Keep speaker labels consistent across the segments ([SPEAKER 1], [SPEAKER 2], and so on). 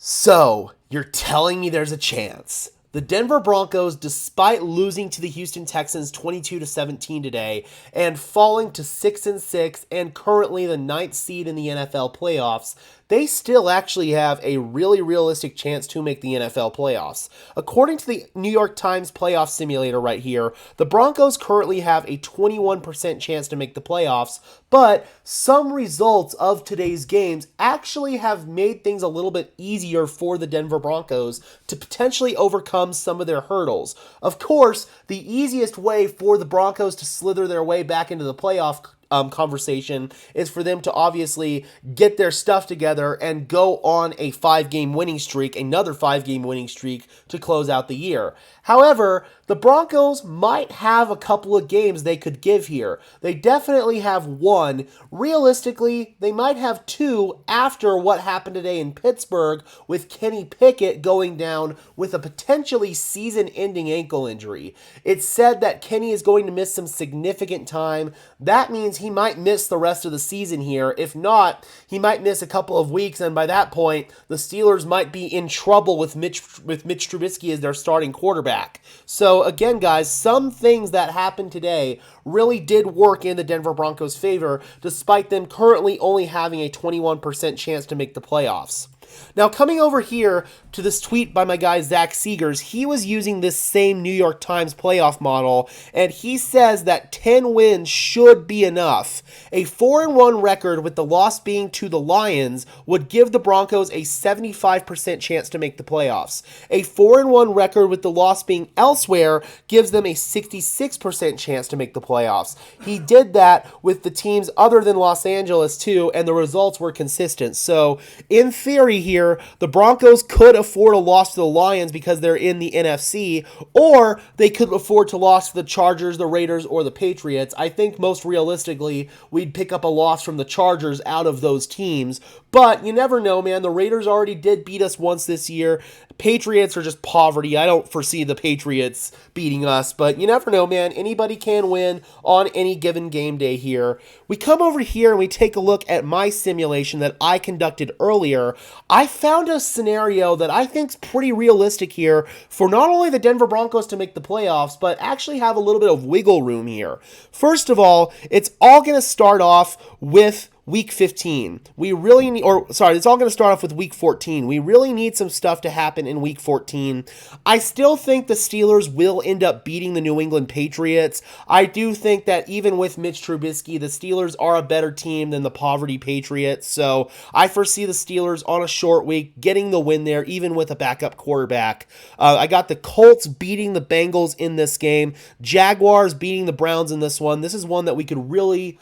[SPEAKER 1] So, you're telling me there's a chance. The Denver Broncos, despite losing to the Houston Texans 22-17 today and falling to 6-6 and currently the ninth seed in the NFL playoffs, they still actually have a really realistic chance to make the NFL playoffs. According to the New York Times playoff simulator right here, the Broncos currently have a 21% chance to make the playoffs, but some results of today's games actually have made things a little bit easier for the Denver Broncos to potentially overcome some of their hurdles. Of course, the easiest way for the Broncos to slither their way back into the playoff conversation is for them to obviously get their stuff together and go on a 5-game winning streak, another 5-game winning streak to close out the year. However, the Broncos might have a couple of games they could give here. They definitely have one. Realistically, they might have two after what happened today in Pittsburgh with Kenny Pickett going down with a potentially season-ending ankle injury. It's said that Kenny is going to miss some significant time. That means he might miss the rest of the season here. If not, he might miss a couple of weeks, and by that point, the Steelers might be in trouble with Mitch Trubisky as their starting quarterback. So again, guys, some things that happened today really did work in the Denver Broncos' favor, despite them currently only having a 21% chance to make the playoffs. Now, coming over here to this tweet by my guy Zach Seegers, he was using this same New York Times playoff model, and he says that 10 wins should be enough. A 4-1 record with the loss being to the Lions would give the Broncos a 75% chance to make the playoffs. A 4-1 record with the loss being elsewhere gives them a 66% chance to make the playoffs. He did that with the teams other than Los Angeles too, and the results were consistent. So, in theory here, the Broncos could afford a loss to the Lions because they're in the NFC, or they could afford to lose to the Chargers, the Raiders, or the Patriots. I think most realistically, we'd pick up a loss from the Chargers out of those teams, but you never know, man. The Raiders already did beat us once this year. Patriots are just poverty. I don't foresee the Patriots beating us, but you never know, man. Anybody can win on any given game day here. We come over here and we take a look at my simulation that I conducted earlier. I found a scenario that I think is pretty realistic here for not only the Denver Broncos to make the playoffs, but actually have a little bit of wiggle room here. First of all, it's all going to start off with Week 15. It's all going to start off with Week 14. We really need some stuff to happen in Week 14. I still think the Steelers will end up beating the New England Patriots. I do think that even with Mitch Trubisky, the Steelers are a better team than the poverty Patriots. So I foresee the Steelers on a short week getting the win there, even with a backup quarterback. I got the Colts beating the Bengals in this game. Jaguars beating the Browns in this one. This is one that we could really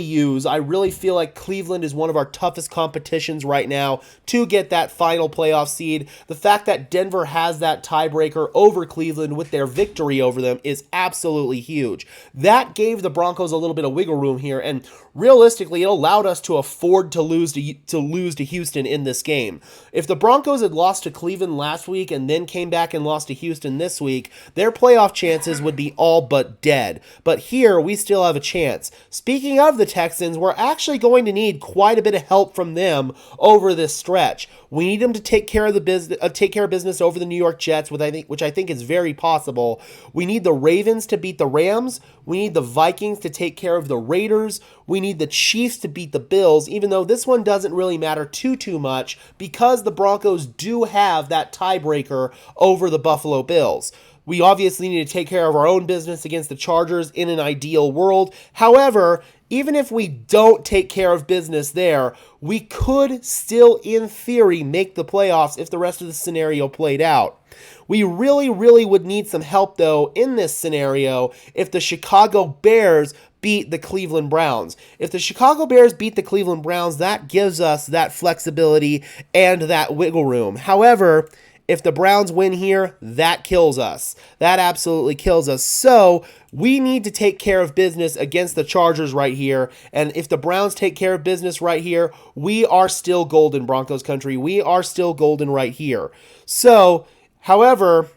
[SPEAKER 1] use. I really feel like Cleveland is one of our toughest competitions right now to get that final playoff seed. The fact that Denver has that tiebreaker over Cleveland with their victory over them is absolutely huge. That gave the Broncos a little bit of wiggle room here, and realistically, it allowed us to afford to lose to Houston in this game. If the Broncos had lost to Cleveland last week and then came back and lost to Houston this week, their playoff chances would be all but dead. But here, we still have a chance. Speaking of the Texans, we're actually going to need quite a bit of help from them over this stretch. We need them to take care of business over the New York Jets, which I think is very possible. We need the Ravens to beat the Rams. We need the Vikings to take care of the Raiders. We need the Chiefs to beat the Bills, even though this one doesn't really matter too much because the Broncos do have that tiebreaker over the Buffalo Bills. We obviously need to take care of our own business against the Chargers in an ideal world. However, even if we don't take care of business there, we could still, in theory, make the playoffs if the rest of the scenario played out. We really would need some help, though, in this scenario if the Chicago Bears beat the Cleveland Browns. If the Chicago Bears beat the Cleveland Browns, that gives us that flexibility and that wiggle room. However, if the Browns win here, that kills us. That absolutely kills us. So we need to take care of business against the Chargers right here. And if the Browns take care of business right here, we are still golden, Broncos country. We are still golden right here. So, however,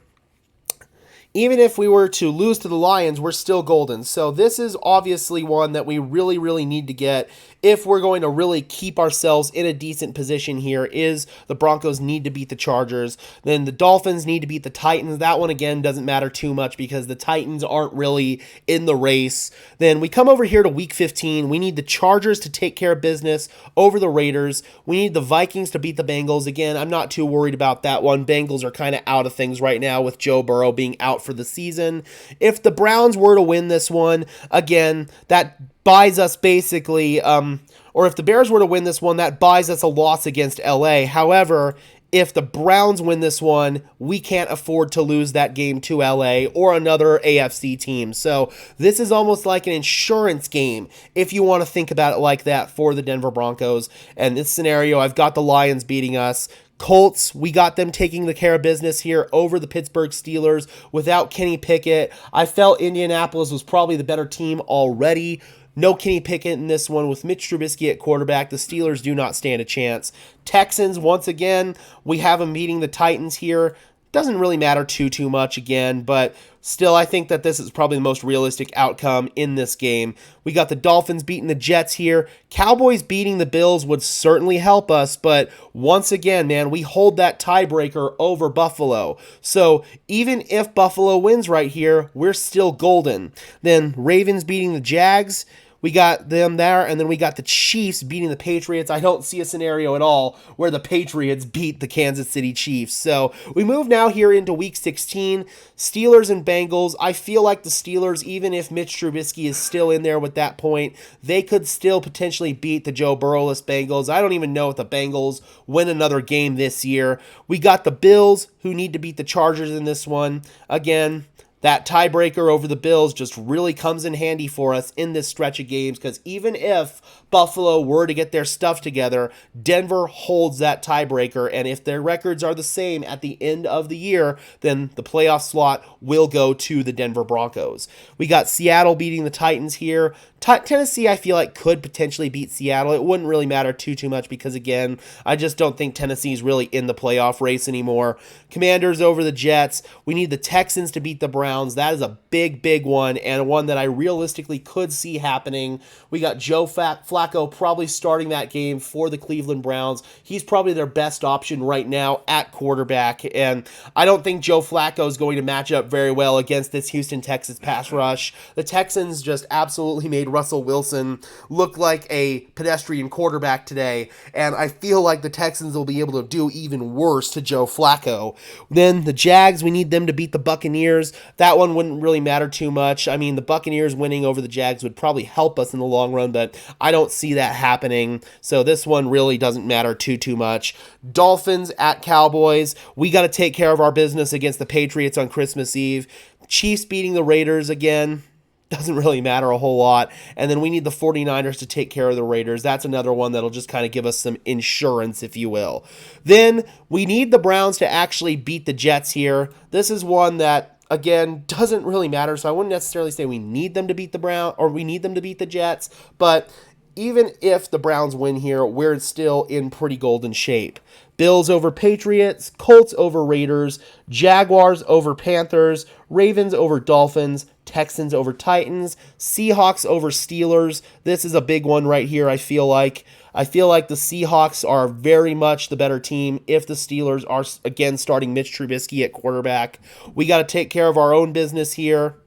[SPEAKER 1] even if we were to lose to the Lions, we're still golden. So this is obviously one that we really need to get if we're going to really keep ourselves in a decent position here, is the Broncos need to beat the Chargers. Then the Dolphins need to beat the Titans. That one, again, doesn't matter too much because the Titans aren't really in the race. Then we come over here to week 15. We need the Chargers to take care of business over the Raiders. We need the Vikings to beat the Bengals. Again, I'm not too worried about that one. Bengals are kind of out of things right now with Joe Burrow being out for the season. If the Browns were to win this one, again, that buys us basically, or if the Bears were to win this one, that buys us a loss against LA. However, if the Browns win this one, we can't afford to lose that game to LA or another AFC team. So this is almost like an insurance game, if you want to think about it like that, for the Denver Broncos. And this scenario, I've got the Lions beating us. Colts, we got them taking the care of business here over the Pittsburgh Steelers without Kenny Pickett. I felt Indianapolis was probably the better team already. No Kenny Pickett in this one with Mitch Trubisky at quarterback. The Steelers do not stand a chance. Texans, once again, we have them meeting the Titans here. Doesn't really matter too much again, but still I think that this is probably the most realistic outcome in this game. We got the Dolphins beating the Jets here. Cowboys beating the Bills would certainly help us, but once again, man, we hold that tiebreaker over Buffalo. So even if Buffalo wins right here, we're still golden. Then Ravens beating the Jags. We got them there, and then we got the Chiefs beating the Patriots. I don't see a scenario at all where the Patriots beat the Kansas City Chiefs. So we move now here into Week 16. Steelers and Bengals. I feel like the Steelers, even if Mitch Trubisky is still in there with that point, they could still potentially beat the Joe Burrow-less Bengals. I don't even know if the Bengals win another game this year. We got the Bills, who need to beat the Chargers in this one. Again, that tiebreaker over the Bills just really comes in handy for us in this stretch of games, because even if Buffalo were to get their stuff together, Denver holds that tiebreaker, and if their records are the same at the end of the year, then the playoff slot will go to the Denver Broncos. We got Seattle beating the Titans here. Tennessee, I feel like, could potentially beat Seattle. It wouldn't really matter too much because, again, I just don't think Tennessee's really in the playoff race anymore. Commanders over the Jets. We need the Texans to beat the Browns. That is a big one, and one that I realistically could see happening. We got Joe Flacco probably starting that game for the Cleveland Browns. He's probably their best option right now at quarterback, and I don't think Joe Flacco is going to match up very well against this Houston Texans pass rush. The Texans just absolutely made Russell Wilson look like a pedestrian quarterback today, and I feel like the Texans will be able to do even worse to Joe Flacco. Then the Jags, we need them to beat the Buccaneers. That one wouldn't really matter too much. I mean, the Buccaneers winning over the Jags would probably help us in the long run, but I don't see that happening, so this one really doesn't matter too much. Dolphins at Cowboys. We got to take care of our business against the Patriots on Christmas Eve. Chiefs beating the Raiders again. Doesn't really matter a whole lot. And then we need the 49ers to take care of the Raiders. That's another one that'll just kind of give us some insurance, if you will. Then we need the Browns to actually beat the Jets here. This is one that, again, doesn't really matter. So I wouldn't necessarily say we need them to beat the Browns or we need them to beat the Jets. But even if the Browns win here, we're still in pretty golden shape. Bills over Patriots, Colts over Raiders, Jaguars over Panthers, Ravens over Dolphins, Texans over Titans, Seahawks over Steelers. This is a big one right here, I feel like. I feel like the Seahawks are very much the better team if the Steelers are, again, starting Mitch Trubisky at quarterback. We got to take care of our own business here.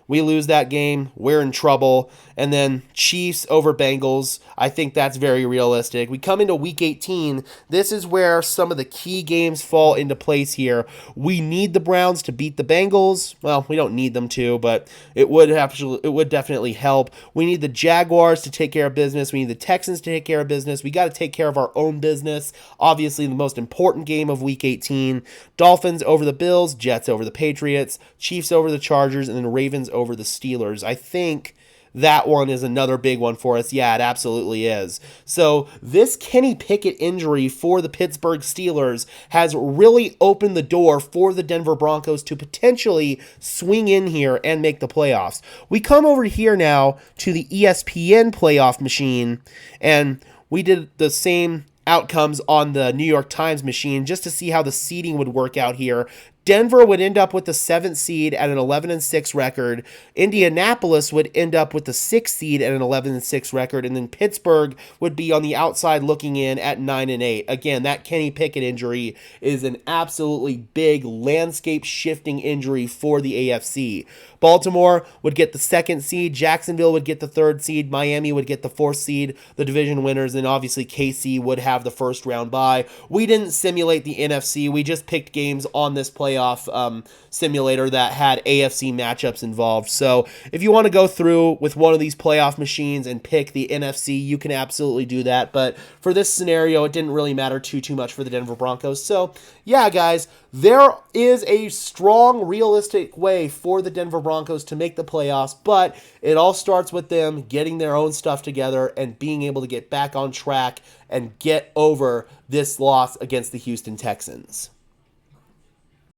[SPEAKER 1] We lose that game, we're in trouble. And then Chiefs over Bengals, I think that's very realistic. We come into Week 18. This is where some of the key games fall into place here. We need the Browns to beat the Bengals. Well, we don't need them to, but it would definitely help. We need the Jaguars to take care of business. We need the Texans to take care of business. We got to take care of our own business. Obviously, the most important game of Week 18. Dolphins over the Bills, Jets over the Patriots, Chiefs over the Chargers, and then Ravens over the Steelers. I think that one is another big one for us. Yeah, it absolutely is. So this Kenny Pickett injury for the Pittsburgh Steelers has really opened the door for the Denver Broncos to potentially swing in here and make the playoffs. We come over here now to the ESPN playoff machine, and we did the same outcomes on the New York Times machine just to see how the seeding would work out here. Denver would end up with the 7th seed at an 11-6 record. Indianapolis would end up with the 6th seed at an 11-6 record, and then Pittsburgh would be on the outside looking in at 9-8. Again, that Kenny Pickett injury is an absolutely big landscape shifting injury for the AFC. Baltimore would get the 2nd seed, Jacksonville would get the 3rd seed, Miami would get the 4th seed, the division winners, and obviously KC would have the first round bye. We didn't simulate the NFC, we just picked games on this playoff simulator that had AFC matchups involved. So if you want to go through with one of these playoff machines and pick the NFC, you can absolutely do that. But for this scenario, it didn't really matter too much for the Denver Broncos. So yeah, guys, there is a strong, realistic way for the Denver Broncos to make the playoffs, but it all starts with them getting their own stuff together and being able to get back on track and get over this loss against the Houston Texans.